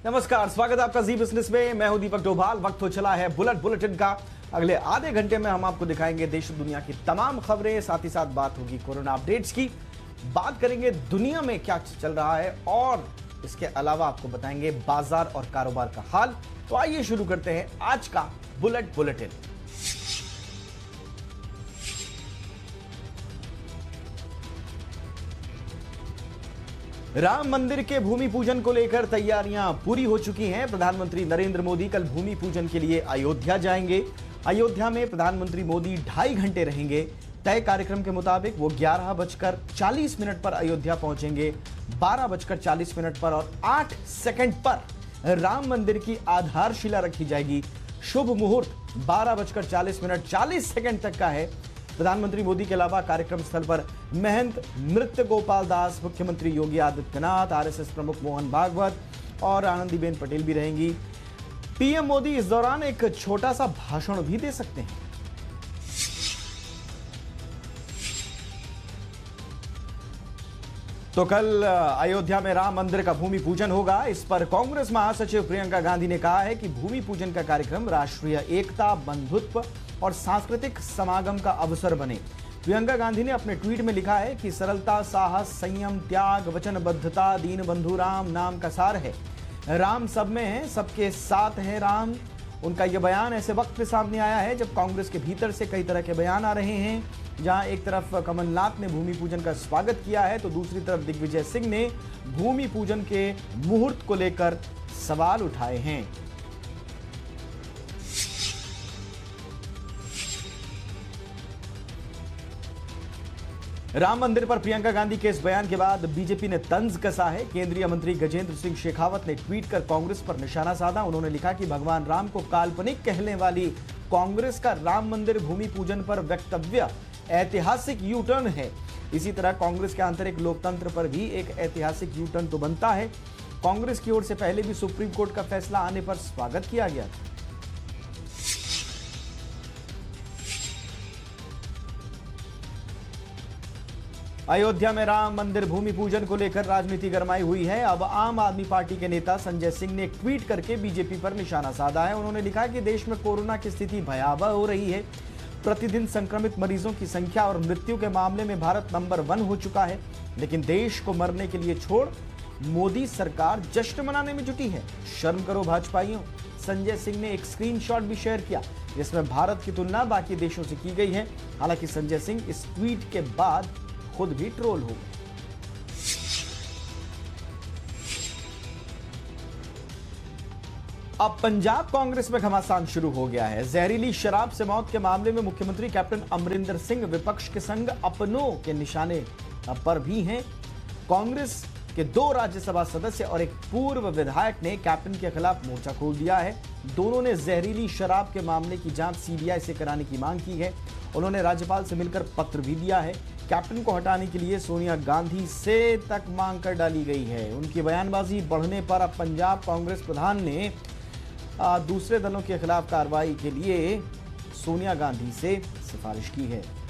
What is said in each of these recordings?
नमस्कार, स्वागत है आपका जी बिजनेस में। मैं हूं दीपक डोभाल। वक्त हो चला है बुलेटिन का। अगले आधे घंटे में हम आपको दिखाएंगे देश और दुनिया की तमाम खबरें, साथ ही साथ बात होगी कोरोना अपडेट्स की। बात करेंगे दुनिया में क्या चल रहा है और इसके अलावा आपको बताएंगे बाजार और कारोबार का हाल। तो आइए शुरू करते हैं आज का बुलेटिन। राम मंदिर के भूमि पूजन को लेकर तैयारियां पूरी हो चुकी हैं। प्रधानमंत्री नरेंद्र मोदी कल भूमि पूजन के लिए अयोध्या जाएंगे। अयोध्या में प्रधानमंत्री मोदी 2.5 घंटे रहेंगे। तय कार्यक्रम के मुताबिक वो 11:40 पर अयोध्या पहुंचेंगे। 12:40 पर और 8 सेकंड पर राम मंदिर की आधारशिला रखी जाएगी। शुभ मुहूर्त 12:40 40 सेकंड तक का है। प्रधानमंत्री मोदी के अलावा कार्यक्रम स्थल पर महंत नृत्य गोपाल दास, मुख्यमंत्री योगी आदित्यनाथ, आरएसएस प्रमुख मोहन भागवत और आनंदीबेन पटेल भी रहेंगी। पीएम मोदी इस दौरान एक छोटा सा भाषण भी दे सकते हैं। तो कल अयोध्या में राम मंदिर का भूमि पूजन होगा। इस पर कांग्रेस महासचिव प्रियंका गांधी ने कहा है कि भूमि पूजन का कार्यक्रम राष्ट्रीय एकता, बंधुत्व और सांस्कृतिक समागम का अवसर बने। प्रियंका गांधी ने अपने ट्वीट में लिखा है कि सरलता, साहस, संयम, त्याग, वचनबद्धता दीन बंधु राम नाम का सार है। राम सब में है, सबके साथ है राम। उनका यह बयान ऐसे वक्त पे सामने आया है जब कांग्रेस के भीतर से कई तरह के बयान आ रहे हैं। जहां एक तरफ कमलनाथ ने भूमि पूजन का स्वागत किया है तो दूसरी तरफ दिग्विजय सिंह ने भूमि पूजन के मुहूर्त को लेकर सवाल उठाए हैं। राम मंदिर पर प्रियंका गांधी के इस बयान के बाद बीजेपी ने तंज कसा है। केंद्रीय मंत्री गजेंद्र सिंह शेखावत ने ट्वीट कर कांग्रेस पर निशाना साधा। उन्होंने लिखा कि भगवान राम को काल्पनिक कहने वाली कांग्रेस का राम मंदिर भूमि पूजन पर वक्तव्य ऐतिहासिक यू टर्न है। इसी तरह कांग्रेस के आंतरिक लोकतंत्र पर भी एक ऐतिहासिक यू टर्न तो बनता है। कांग्रेस की ओर से पहले भी सुप्रीम कोर्ट का फैसला आने पर स्वागत किया गया था। अयोध्या में राम मंदिर भूमि पूजन को लेकर राजनीति गरमाई हुई है। अब आम आदमी पार्टी के नेता संजय सिंह ने एक ट्वीट करके बीजेपी पर निशाना साधा है। उन्होंने लिखा कि देश में कोरोना की स्थिति भयावह हो रही है। प्रतिदिन संक्रमित मरीजों की संख्या और मृत्यु के मामले में भारत नंबर 1 हो चुका है, लेकिन देश को मरने के लिए छोड़ मोदी सरकार जश्न मनाने में जुटी है। शर्म करो भाजपाइयों। संजय सिंह ने एक स्क्रीनशॉट भी शेयर किया जिसमें भारत की तुलना बाकी देशों से की गई है। हालांकि संजय सिंह इस ट्वीट के बाद खुद भी ट्रोल हो गए। अब पंजाब कांग्रेस में घमासान शुरू हो गया है। जहरीली शराब से मौत के मामले में मुख्यमंत्री कैप्टन अमरिंदर सिंह विपक्ष के संग अपनों के निशाने पर भी हैं। कांग्रेस के 2 राज्यसभा सदस्य और एक पूर्व विधायक ने कैप्टन के खिलाफ मोर्चा खोल दिया है। दोनों ने जहरीली शराब के मामले की जांच सीबीआई से कराने की मांग की है। उन्होंने राज्यपाल से मिलकर पत्र भी दिया है। कैप्टन को हटाने के लिए सोनिया गांधी से तक मांग कर डाली गई है। उनकी बयानबाजी बढ़ने पर अब पंजाब कांग्रेस प्रधान ने दूसरे दलों के खिलाफ कार्रवाई के लिए सोनिया गांधी से सिफारिश की है।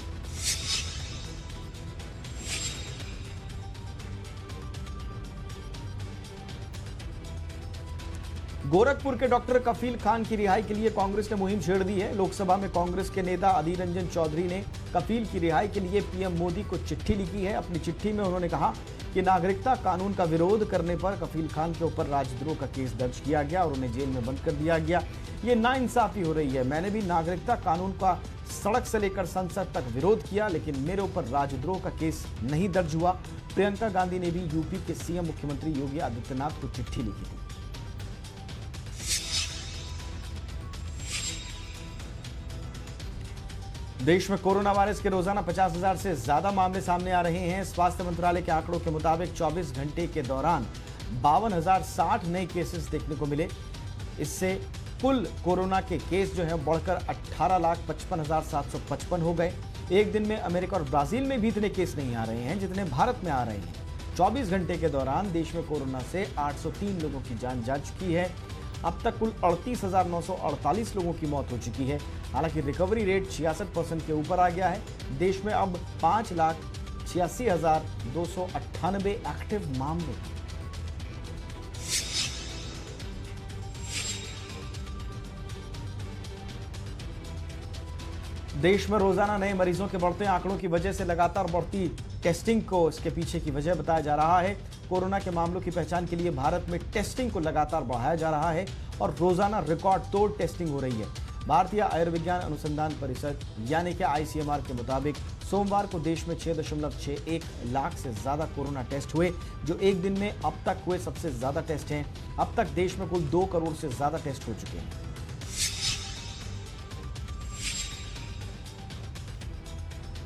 गोरखपुर के डॉक्टर कफील खान की रिहाई के लिए कांग्रेस ने मुहिम छेड़ दी है। लोकसभा में कांग्रेस के नेता अधीर रंजन चौधरी ने कफील की रिहाई के लिए पीएम मोदी को चिट्ठी लिखी है। अपनी चिट्ठी में उन्होंने कहा कि नागरिकता कानून का विरोध करने पर कफील खान के ऊपर राजद्रोह का केस दर्ज किया गया और उन्हें जेल में बंद कर दिया गया। ये नाइंसाफी हो रही है। मैंने भी नागरिकता कानून का सड़क से लेकर संसद तक विरोध किया, लेकिन मेरे ऊपर राजद्रोह का केस नहीं दर्ज हुआ। प्रियंका गांधी ने भी यूपी के सीएम मुख्यमंत्री योगी आदित्यनाथ को चिट्ठी लिखी थी। देश में कोरोना वायरस के रोजाना 50,000 से ज्यादा मामले सामने आ रहे हैं। स्वास्थ्य मंत्रालय के आंकड़ों के मुताबिक 24 घंटे के दौरान 52,060 नए केसेस देखने को मिले। इससे कुल कोरोना के केस जो है बढ़कर 18,55,755 हो गए। एक दिन में अमेरिका और ब्राजील में भी इतने केस नहीं आ रहे हैं जितने भारत में आ रहे हैं। 24 घंटे के दौरान देश में कोरोना से 803 लोगों की जान जा चुकी है। अब तक कुल 38,948 लोगों की मौत हो चुकी है। हालांकि रिकवरी रेट 66% के ऊपर आ गया है। देश में अब 5,86,298 एक्टिव मामले। देश में रोजाना नए मरीजों के बढ़ते आंकड़ों की वजह से लगातार बढ़ती टेस्टिंग को इसके पीछे की वजह बताया जा रहा है। कोरोना के मामलों की पहचान के लिए भारत में टेस्टिंग को लगातार बढ़ाया जा रहा है और रोजाना रिकॉर्ड तोड़ टेस्टिंग हो रही है। भारतीय आयुर्विज्ञान अनुसंधान परिषद यानी कि आईसीएमआर के मुताबिक सोमवार को देश में 6.61 लाख से ज्यादा कोरोना टेस्ट हुए, जो एक दिन में अब तक हुए सबसे ज्यादा टेस्ट हैं। अब तक देश में कुल 2 करोड़ से ज्यादा टेस्ट हो चुके हैं।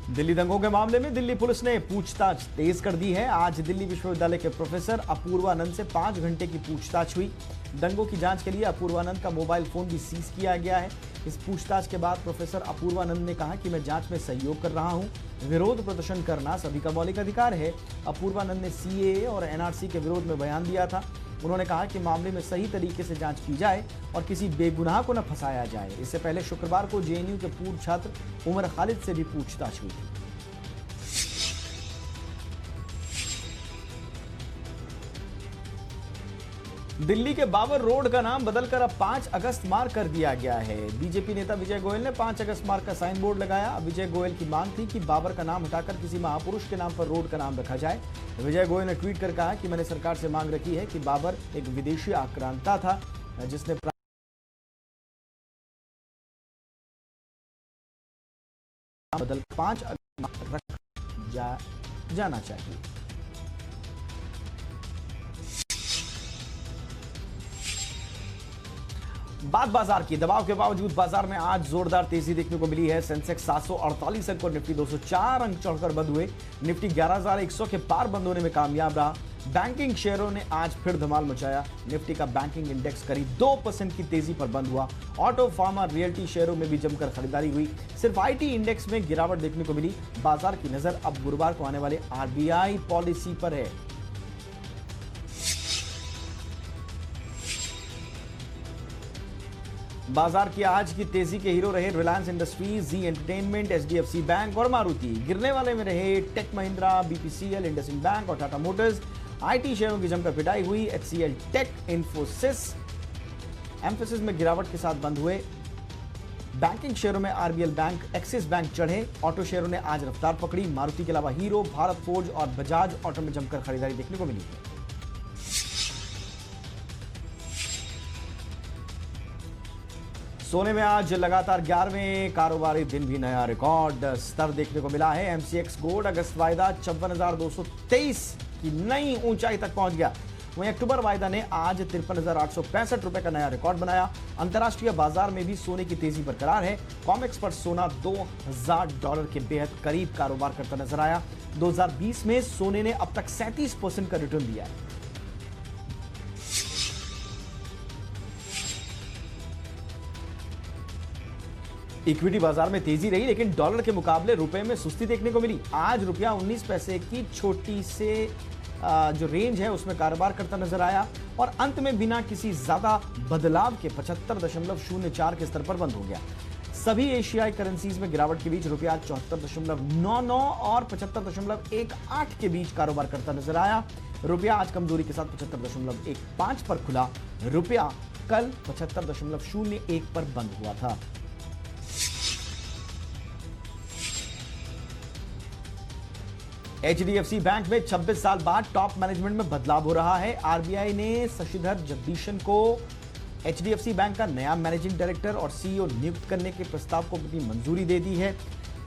दिल्ली दंगों के मामले में दिल्ली पुलिस ने पूछताछ तेज कर दी है। आज दिल्ली विश्वविद्यालय के प्रोफेसर अपूर्वानंद से 5 घंटे की पूछताछ हुई। दंगों की जांच के लिए अपूर्वानंद का मोबाइल फोन भी सीज किया गया है। इस पूछताछ के बाद प्रोफेसर अपूर्वानंद ने कहा कि मैं जांच में सहयोग कर रहा हूं। विरोध प्रदर्शन करना सभी का मौलिक अधिकार है। अपूर्वानंद ने सीएए और एनआरसी के विरोध में बयान दिया था। उन्होंने कहा कि मामले में सही तरीके से जांच की जाए और किसी बेगुनाह को न फंसाया जाए। इससे पहले शुक्रवार को जेएनयू के पूर्व छात्र उमर खालिद से भी पूछताछ हुई थी। दिल्ली के बाबर रोड का नाम बदलकर अब 5 अगस्त मार्ग कर दिया गया है। बीजेपी नेता विजय गोयल ने 5 अगस्त मार्ग का साइन बोर्ड लगाया। विजय गोयल की मांग थी कि बाबर का नाम हटाकर किसी महापुरुष के नाम पर रोड का नाम रखा जाए। विजय गोयल ने ट्वीट कर कहा कि मैंने सरकार से मांग रखी है कि बाबर एक विदेशी आक्रांता था जिसने बदल 5 अगस्त रखा जाना चाहिए। बात बाजार की। दबाव के बावजूद बाजार में आज जोरदार तेजी देखने को मिली है। सेंसेक्स 748 अंक और निफ्टी 204 अंक चढ़कर बंद हुए। निफ्टी 11,100 के पार बंद होने में कामयाब रहा। बैंकिंग शेयरों ने आज फिर धमाल मचाया। निफ्टी का बैंकिंग इंडेक्स करीब 2% की तेजी पर बंद हुआ। ऑटो, फार्मा, रियल्टी शेयरों में भी जमकर खरीदारी हुई। सिर्फ आईटी इंडेक्स में गिरावट देखने को मिली। बाजार की नजर अब गुरुवार को आने वाले आरबीआई पॉलिसी पर है। बाजार की आज की तेजी के हीरो रहे रिलायंस इंडस्ट्रीज, जी एंटरटेनमेंट, एचडीएफसी बैंक और मारुति। गिरने वाले में रहे टेक महिंद्रा, बीपीसीएल, इंडसइंड बैंक और टाटा मोटर्स। आईटी शेयरों की जमकर पिटाई हुई। एचसीएल टेक, इन्फोसिस, एम्फोसिस में गिरावट के साथ बंद हुए। बैंकिंग शेयरों में आरबीएल बैंक, एक्सिस बैंक चढ़े। ऑटो शेयरों ने आज रफ्तार पकड़ी। मारुति के अलावा हीरो, भारत फोर्ज और बजाज ऑटो में जमकर खरीदारी देखने को मिली है। सोने में आज लगातार 11वें कारोबारी दिन भी नया रिकॉर्ड स्तर देखने को मिला है। एमसीएक्स गोल्ड अगस्त वायदा 54,223 की नई ऊंचाई तक पहुंच गया। वहीं अक्टूबर वायदा ने आज 53,865 रुपए का नया रिकॉर्ड बनाया। अंतर्राष्ट्रीय बाजार में भी सोने की तेजी बरकरार है। कॉमेक्स पर सोना $2,000 के बेहद करीब कारोबार करता नजर आया। 2020 में सोने ने अब तक 37% का रिटर्न दिया है। इक्विटी बाजार में तेजी रही, लेकिन डॉलर के मुकाबले रुपए में सुस्ती देखने को मिली। आज रुपया 19 पैसे की छोटी से जो रेंज है उसमें कारोबार करता नजर आया और अंत में बिना किसी ज्यादा बदलाव के 75.04 के स्तर पर बंद हो गया। सभी एशियाई करेंसीज में गिरावट के बीच रुपया 74.99 और 75.18 के बीच कारोबार करता नजर आया। रुपया आज कमजोरी के साथ 75.15 पर खुला। रुपया कल 75.01 पर बंद हुआ था। एचडीएफसी बैंक में 26 साल बाद टॉप मैनेजमेंट में बदलाव हो रहा है। आरबीआई ने शशिधर जगदीशन को एचडीएफसी बैंक का नया मैनेजिंग डायरेक्टर और सीईओ नियुक्त करने के प्रस्ताव को अपनी मंजूरी दे दी है।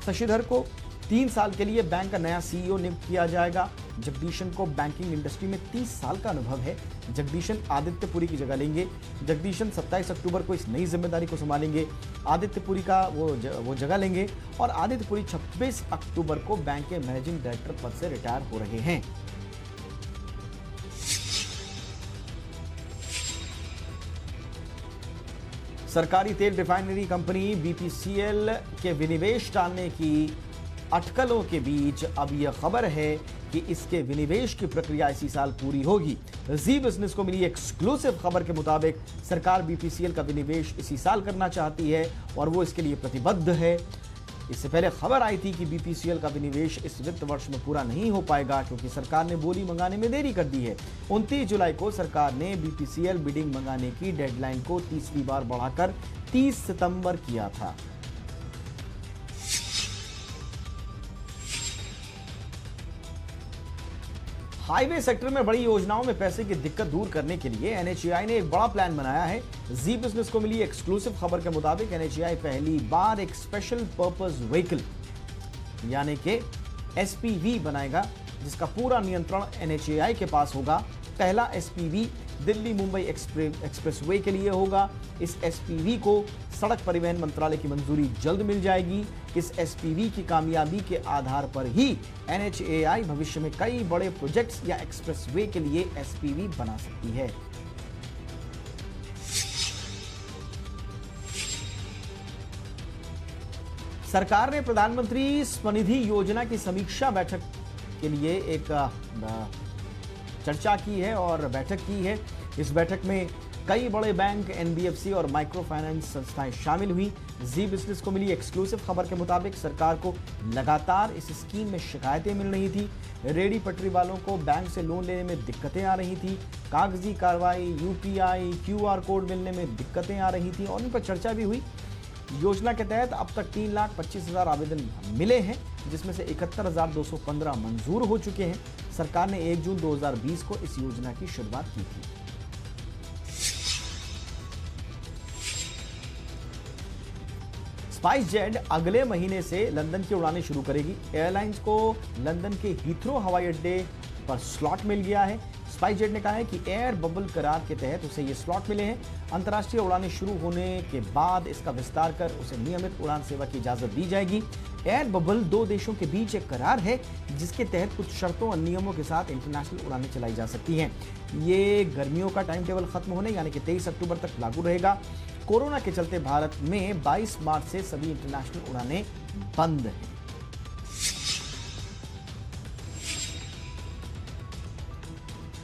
शशिधर को 3 साल के लिए बैंक का नया सीईओ नियुक्त किया जाएगा। जगदीशन को बैंकिंग इंडस्ट्री में 30 साल का अनुभव है। जगदीशन आदित्य पुरी की जगह लेंगे। जगदीशन 27 अक्टूबर को इस नई जिम्मेदारी को संभालेंगे। आदित्य पुरी का वो जगह लेंगे और आदित्य पुरी 26 अक्टूबर को बैंक के मैनेजिंग डायरेक्टर पद से रिटायर हो रहे हैं। सरकारी तेल रिफाइनरी कंपनी बीपीसीएल के विनिवेश टालने की अटकलों के बीच अब यह खबर है कि इसके विनिवेश की प्रक्रिया इसी साल पूरी होगी। जी बिजनेस को मिली एक्सक्लूसिव खबर के मुताबिक सरकार बीपीसीएल का विनिवेश इसी साल करना चाहती है और वो इसके लिए प्रतिबद्ध है। इससे पहले खबर आई थी कि बीपीसीएल का विनिवेश इस वित्त वर्ष में पूरा नहीं हो पाएगा क्योंकि सरकार ने बोली मंगाने में देरी कर दी है। 29 जुलाई को सरकार ने बीपीसीएल बिडिंग मंगाने की डेडलाइन को तीसरी बार बढ़ाकर 30 सितंबर किया था। हाईवे सेक्टर में बड़ी योजनाओं में पैसे की दिक्कत दूर करने के लिए एनएचएआई ने एक बड़ा प्लान बनाया है। जी बिजनेस को मिली एक्सक्लूसिव खबर के मुताबिक एनएचएआई पहली बार एक स्पेशल पर्पस व्हीकल यानी कि एसपीवी बनाएगा, जिसका पूरा नियंत्रण एनएचएआई के पास होगा। पहला एसपीवी दिल्ली मुंबई एक्सप्रेसवे के लिए होगा। इस एसपीवी को सड़क परिवहन मंत्रालय की मंजूरी जल्द मिल जाएगी। इस एसपीवी की कामयाबी के आधार पर ही एनएचएआई भविष्य में कई बड़े प्रोजेक्ट्स या एक्सप्रेसवे के लिए एसपीवी बना सकती है। सरकार ने प्रधानमंत्री स्वनिधि योजना की समीक्षा बैठक के लिए एक चर्चा की है और बैठक की है। इस बैठक में कई बड़े बैंक, एनबीएफसी और माइक्रो फाइनेंस संस्थाएं शामिल हुई। जी बिजनेस को मिली एक्सक्लूसिव खबर के मुताबिक सरकार को लगातार इस स्कीम में शिकायतें मिल रही थी। रेडी पटरी वालों को बैंक से लोन लेने में दिक्कतें आ रही थी। कागजी कार्रवाई, यूपीआई, क्यूआर कोड मिलने में दिक्कतें आ रही थी और उन पर चर्चा भी हुई। योजना के तहत अब तक 3,25,000 आवेदन मिले हैं, जिसमें से 71,215 मंजूर हो चुके हैं। सरकार ने 1 जून 2020 को इस योजना की शुरुआत की थी। स्पाइस जेट अगले महीने से लंदन की उड़ानें शुरू करेगी। एयरलाइंस को लंदन के हीथ्रो हवाई अड्डे पर स्लॉट मिल गया है। स्पाइस जेट ने कहा है कि एयर बबल करार के तहत उसे ये स्लॉट मिले हैं। अंतर्राष्ट्रीय उड़ानें शुरू होने के बाद इसका विस्तार कर उसे नियमित उड़ान सेवा की इजाजत दी जाएगी। एयर बबल 2 देशों के बीच एक करार है, जिसके तहत कुछ शर्तों और नियमों के साथ इंटरनेशनल उड़ानें चलाई जा सकती हैं। ये गर्मियों का टाइम टेबल खत्म होने यानी कि 23 अक्टूबर तक लागू रहेगा। कोरोना के चलते भारत में 22 मार्च से सभी इंटरनेशनल उड़ानें बंद हैं।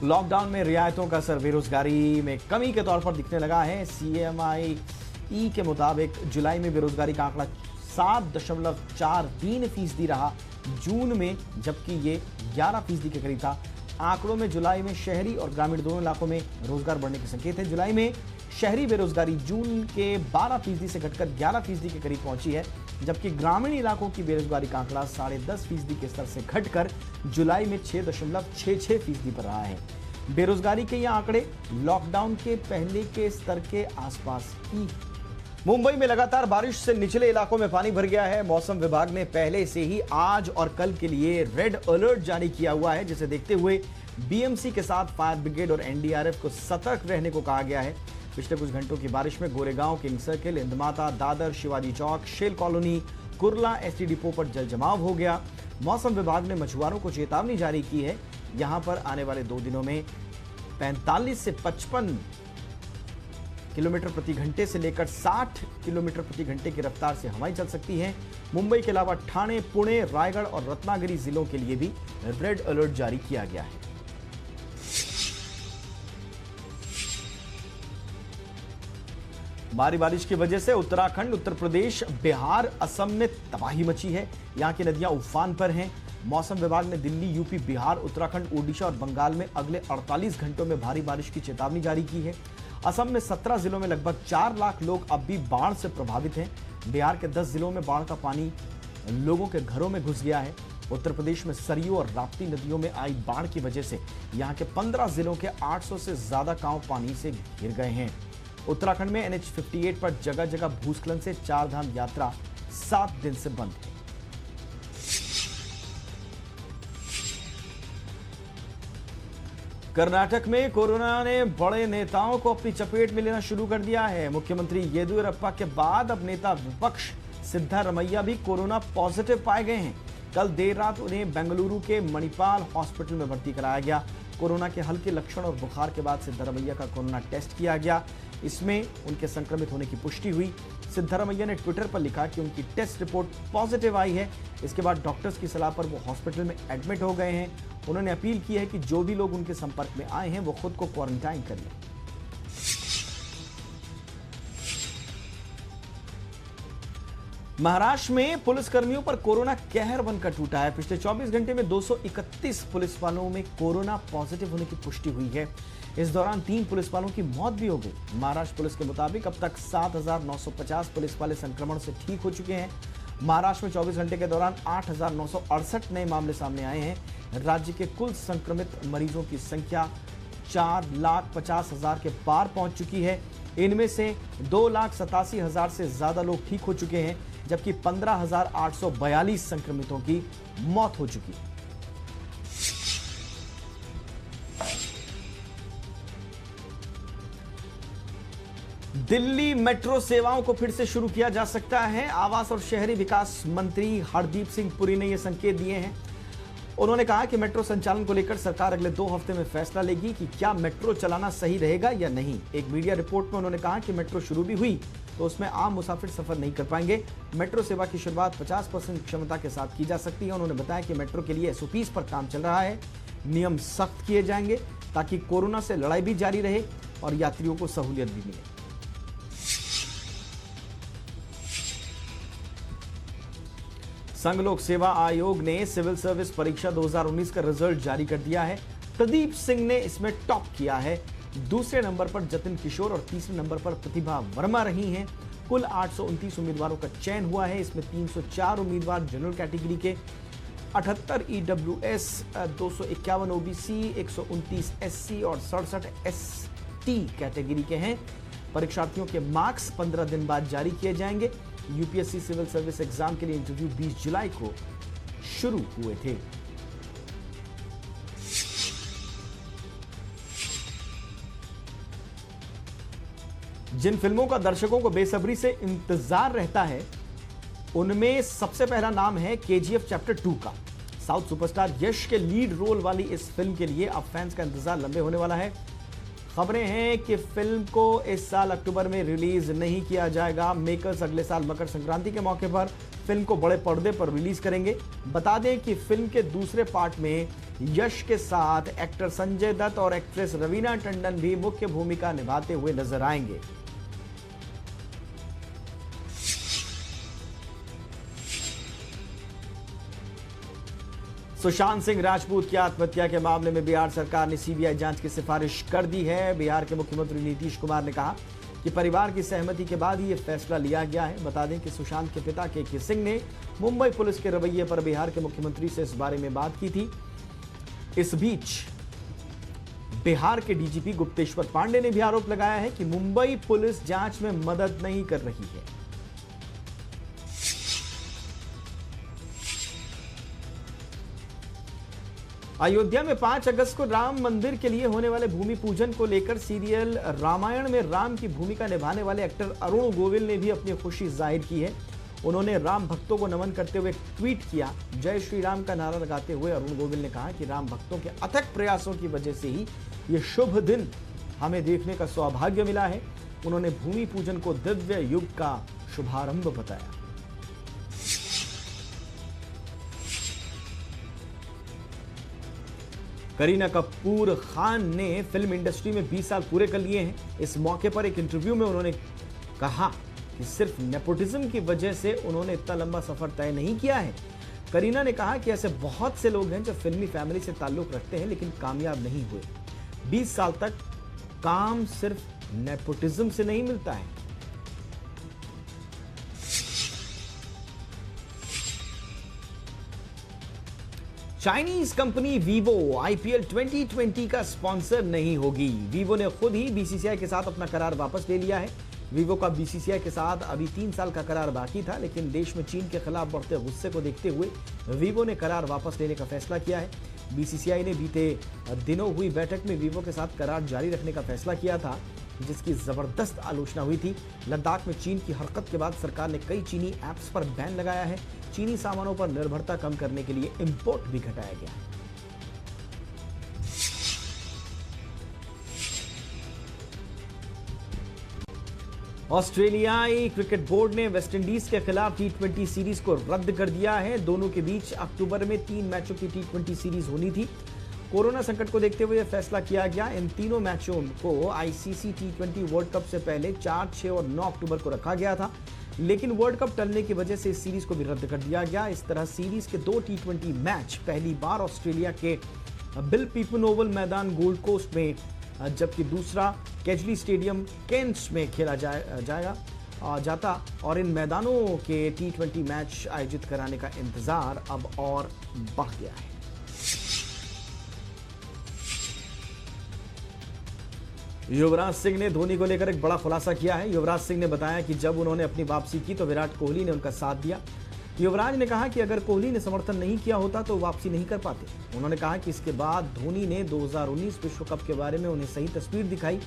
लॉकडाउन में रियायतों का असर बेरोजगारी में कमी के तौर पर दिखने लगा है। CMI के मुताबिक जुलाई में बेरोजगारी का आंकड़ा 7.43% रहा जून में, जबकि ये 11% के करीब था। आंकड़ों में जुलाई में शहरी और ग्रामीण दोनों इलाकों में रोजगार बढ़ने के संकेत है। जुलाई में शहरी बेरोजगारी जून के 12% से घटकर 11% के करीब पहुंची है, जबकि ग्रामीण इलाकों की बेरोजगारी का आंकड़ा 10.5% के स्तर से घटकर जुलाई में 6.66% पर रहा है। बेरोजगारी के ये आंकड़े लॉकडाउन के पहले के स्तर के आसपास ही। मुंबई में लगातार बारिश से निचले इलाकों में पानी भर गया है। मौसम विभाग ने पहले से ही आज और कल के लिए रेड अलर्ट जारी किया हुआ है, जिसे देखते हुए बीएमसी के साथ फायर ब्रिगेड और एनडीआरएफ को सतर्क रहने को कहा गया है। पिछले कुछ घंटों की बारिश में Goregaon, King Circle, Hindmata, Dadar, Shivaji Chowk, Shell Colony, Kurla ST depot पर जल जमाव हो गया। मौसम विभाग ने मछुआरों को चेतावनी जारी की है। यहां पर आने वाले 2 दिनों में 45 से 55 किलोमीटर प्रति घंटे से लेकर 60 किलोमीटर प्रति घंटे की रफ्तार से हवाएं चल सकती हैं। मुंबई के अलावा ठाणे, पुणे, रायगढ़ और रत्नागिरी जिलों के लिए भी रेड अलर्ट जारी किया गया है। भारी बारिश की वजह से उत्तराखंड, उत्तर प्रदेश, बिहार, असम में तबाही मची है। यहां की नदियां उफान पर हैं। मौसम विभाग ने दिल्ली, यूपी, बिहार, उत्तराखंड, ओडिशा और बंगाल में अगले 48 घंटों में भारी बारिश की चेतावनी जारी की है। असम में 17 जिलों में लगभग 4 लाख लोग अब भी बाढ़ से प्रभावित हैं। बिहार के 10 जिलों में बाढ़ का पानी लोगों के घरों में घुस गया है। उत्तर प्रदेश में सरयू और राप्ती नदियों में आई बाढ़ की वजह से यहां के 15 जिलों के 800 से ज्यादा गांव पानी से घिर गए हैं। उत्तराखंड में NH58 पर जगह जगह भूस्खलन से 4 धाम यात्रा 7 दिन से बंद है। कर्नाटक में कोरोना ने बड़े नेताओं को अपनी चपेट में लेना शुरू कर दिया है। मुख्यमंत्री येदियुरप्पा के बाद अब नेता विपक्ष सिद्धारमैया भी कोरोना पॉजिटिव पाए गए हैं। कल देर रात उन्हें बेंगलुरु के मणिपाल हॉस्पिटल में भर्ती कराया गया। कोरोना के हल्के लक्षण और बुखार के बाद सिद्धारमैया का कोरोना टेस्ट किया गया। इसमें उनके संक्रमित होने की पुष्टि हुई। सिद्धारमैया ने ट्विटर पर लिखा कि उनकी टेस्ट रिपोर्ट पॉजिटिव आई है। इसके बाद डॉक्टर्स की सलाह पर वो हॉस्पिटल में एडमिट हो गए हैं। उन्होंने अपील की है कि जो भी लोग उनके संपर्क में आए हैं वो खुद को क्वारंटाइन कर लें। महाराष्ट्र में पुलिसकर्मियों पर कोरोना कहर बनकर टूटा है। पिछले 24 घंटे में 231 पुलिस वालों में कोरोना पॉजिटिव होने की पुष्टि हुई है। इस दौरान 3 पुलिस वालों की मौत भी हो गई। महाराष्ट्र पुलिस के मुताबिक अब तक 7,950 पुलिस वाले संक्रमण से ठीक हो चुके हैं। महाराष्ट्र में 24 घंटे के दौरान 8,968 नए मामले सामने आए हैं। राज्य के कुल संक्रमित मरीजों की संख्या 4,50,000 के पार पहुंच चुकी है। इनमें से 2,87,000 से ज्यादा लोग ठीक हो चुके हैं, जबकि 15,842 संक्रमितों की मौत हो चुकी है। दिल्ली मेट्रो सेवाओं को फिर से शुरू किया जा सकता है। आवास और शहरी विकास मंत्री हरदीप सिंह पुरी ने यह संकेत दिए हैं। उन्होंने कहा कि मेट्रो संचालन को लेकर सरकार अगले 2 हफ्ते में फैसला लेगी कि क्या मेट्रो चलाना सही रहेगा या नहीं। एक मीडिया रिपोर्ट में उन्होंने कहा कि मेट्रो शुरू भी हुई तो उसमें आम मुसाफिर सफर नहीं कर पाएंगे। मेट्रो सेवा की शुरुआत 50% क्षमता के साथ की जा सकती है। उन्होंने बताया कि मेट्रो के लिए SOPs पर काम चल रहा है। नियम सख्त किए जाएंगे ताकि कोरोना से लड़ाई भी जारी रहे और यात्रियों को सहूलियत भी मिले। संघ लोक सेवा आयोग ने सिविल सर्विस परीक्षा 2019 का रिजल्ट जारी कर दिया है। प्रदीप सिंह ने इसमें टॉप किया है। दूसरे नंबर पर जतिन किशोर और तीसरे नंबर पर प्रतिभा वर्मा रही हैं। कुल 829 उम्मीदवारों का चयन हुआ है। इसमें 304 उम्मीदवार जनरल कैटेगरी के, 78 EWS, 251 OBC, 129 SC और 67 ST कैटेगरी के हैं। परीक्षार्थियों के मार्क्स 15 दिन बाद जारी किए जाएंगे। यूपीएससी सिविल सर्विस एग्जाम के लिए इंटरव्यू 20 जुलाई को शुरू हुए थे। जिन फिल्मों का दर्शकों को बेसब्री से इंतजार रहता है, उनमें सबसे पहला नाम है KGF चैप्टर 2 का। साउथ सुपरस्टार यश के लीड रोल वाली इस फिल्म के लिए अब फैंस का इंतजार लंबे होने वाला है। खबरें हैं कि फिल्म को इस साल अक्टूबर में रिलीज नहीं किया जाएगा। मेकर्स अगले साल मकर संक्रांति के मौके पर फिल्म को बड़े पर्दे पर रिलीज करेंगे। बता दें कि फिल्म के दूसरे पार्ट में यश के साथ एक्टर संजय दत्त और एक्ट्रेस रवीना टंडन भी मुख्य भूमिका निभाते हुए नजर आएंगे। सुशांत सिंह राजपूत की आत्महत्या के मामले में बिहार सरकार ने CBI जांच की सिफारिश कर दी है। बिहार के मुख्यमंत्री नीतीश कुमार ने कहा कि परिवार की सहमति के बाद ही यह फैसला लिया गया है। बता दें कि सुशांत के पिता KK सिंह ने मुंबई पुलिस के रवैये पर बिहार के मुख्यमंत्री से इस बारे में बात की थी। इस बीच बिहार के DGP गुप्तेश्वर पांडे ने भी आरोप लगाया है कि मुंबई पुलिस जांच में मदद नहीं कर रही है। अयोध्या में 5 अगस्त को राम मंदिर के लिए होने वाले भूमि पूजन को लेकर सीरियल रामायण में राम की भूमिका निभाने वाले एक्टर अरुण गोविल ने भी अपनी खुशी जाहिर की है। उन्होंने राम भक्तों को नमन करते हुए ट्वीट किया। जय श्री राम का नारा लगाते हुए अरुण गोविल ने कहा कि राम भक्तों के अथक प्रयासों की वजह से ही ये शुभ दिन हमें देखने का सौभाग्य मिला है। उन्होंने भूमि पूजन को दिव्य युग का शुभारंभ बताया। करीना कपूर खान ने फिल्म इंडस्ट्री में 20 साल पूरे कर लिए हैं। इस मौके पर एक इंटरव्यू में उन्होंने कहा कि सिर्फ नेपोटिज्म की वजह से उन्होंने इतना लंबा सफर तय नहीं किया है। करीना ने कहा कि ऐसे बहुत से लोग हैं जो फिल्मी फैमिली से ताल्लुक रखते हैं लेकिन कामयाब नहीं हुए। 20 साल तक काम सिर्फ नेपोटिज्म से नहीं मिलता है। चाइनीज कंपनी वीवो IPL 2020 का स्पॉन्सर नहीं होगी। वीवो ने खुद ही BCCI के साथ अपना करार वापस ले लिया है। वीवो का BCCI के साथ अभी 3 साल का करार बाकी था, लेकिन देश में चीन के खिलाफ बढ़ते गुस्से को देखते हुए वीवो ने करार वापस लेने का फैसला किया है। BCCI ने बीते दिनों हुई बैठक में वीवो के साथ करार जारी रखने का फैसला किया था, जिसकी जबरदस्त आलोचना हुई थी। लद्दाख में चीन की हरकत के बाद सरकार ने कई चीनी ऐप्स पर बैन लगाया है। चीनी सामानों पर निर्भरता कम करने के लिए इंपोर्ट भी घटाया गया है। ऑस्ट्रेलियाई क्रिकेट बोर्ड ने वेस्टइंडीज के खिलाफ T20 सीरीज को रद्द कर दिया है। दोनों के बीच अक्टूबर में 3 मैचों की T20 सीरीज होनी थी। कोरोना संकट को देखते हुए यह फैसला किया गया। इन तीनों मैचों को ICC T20 वर्ल्ड कप से पहले 4, 6 और 9 अक्टूबर को रखा गया था, लेकिन वर्ल्ड कप टलने की वजह से इस सीरीज को भी रद्द कर दिया गया। इस तरह सीरीज के 2 T20 मैच पहली बार ऑस्ट्रेलिया के बिल पीपन ओवल मैदान गोल्ड कोस्ट में, जबकि दूसरा केजली स्टेडियम केंट्स में खेला जाएगा। जाता और इन मैदानों के T20 मैच आयोजित कराने का इंतजार अब और बढ़ गया है। युवराज सिंह ने धोनी को लेकर एक बड़ा खुलासा किया है। युवराज सिंह ने बताया कि जब उन्होंने अपनी वापसी की तो विराट कोहली ने उनका साथ दिया। युवराज ने कहा कि अगर कोहली ने समर्थन नहीं किया होता तो वापसी नहीं कर पाते। उन्होंने कहा कि इसके बाद धोनी ने 2019 विश्व कप के बारे में उन्हें सही तस्वीर दिखाई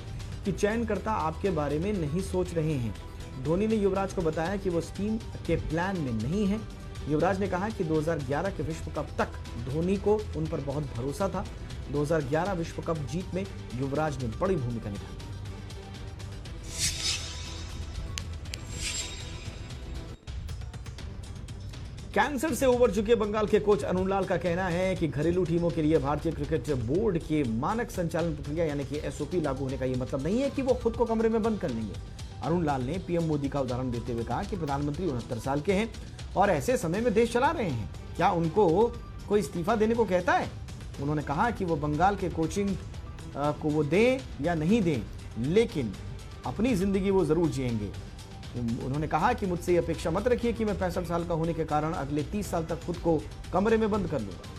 कि चयनकर्ता आपके बारे में नहीं सोच रहे हैं। धोनी ने युवराज को बताया कि वो इस टीम के प्लान में नहीं है। युवराज ने कहा कि 2011 के विश्व कप तक धोनी को उन पर बहुत भरोसा था। 2011 विश्व कप जीत में युवराज ने बड़ी भूमिका निभाई। कैंसर से उबर चुके बंगाल के कोच अरुण लाल का कहना है कि घरेलू टीमों के लिए भारतीय क्रिकेट बोर्ड के मानक संचालन प्रक्रिया यानी कि एसओपी लागू होने का यह मतलब नहीं है कि वो खुद को कमरे में बंद कर लेंगे। अरुण लाल ने पीएम मोदी का उदाहरण देते हुए कहा कि प्रधानमंत्री 69 साल के हैं और ऐसे समय में देश चला रहे हैं, क्या उनको कोई इस्तीफा देने को कहता है? उन्होंने कहा कि वो बंगाल के कोचिंग को वो दें या नहीं दें, लेकिन अपनी जिंदगी वो जरूर जिएंगे। उन्होंने कहा कि मुझसे ये अपेक्षा मत रखिए कि मैं 65 साल का होने के कारण अगले 30 साल तक खुद को कमरे में बंद कर लूंगा।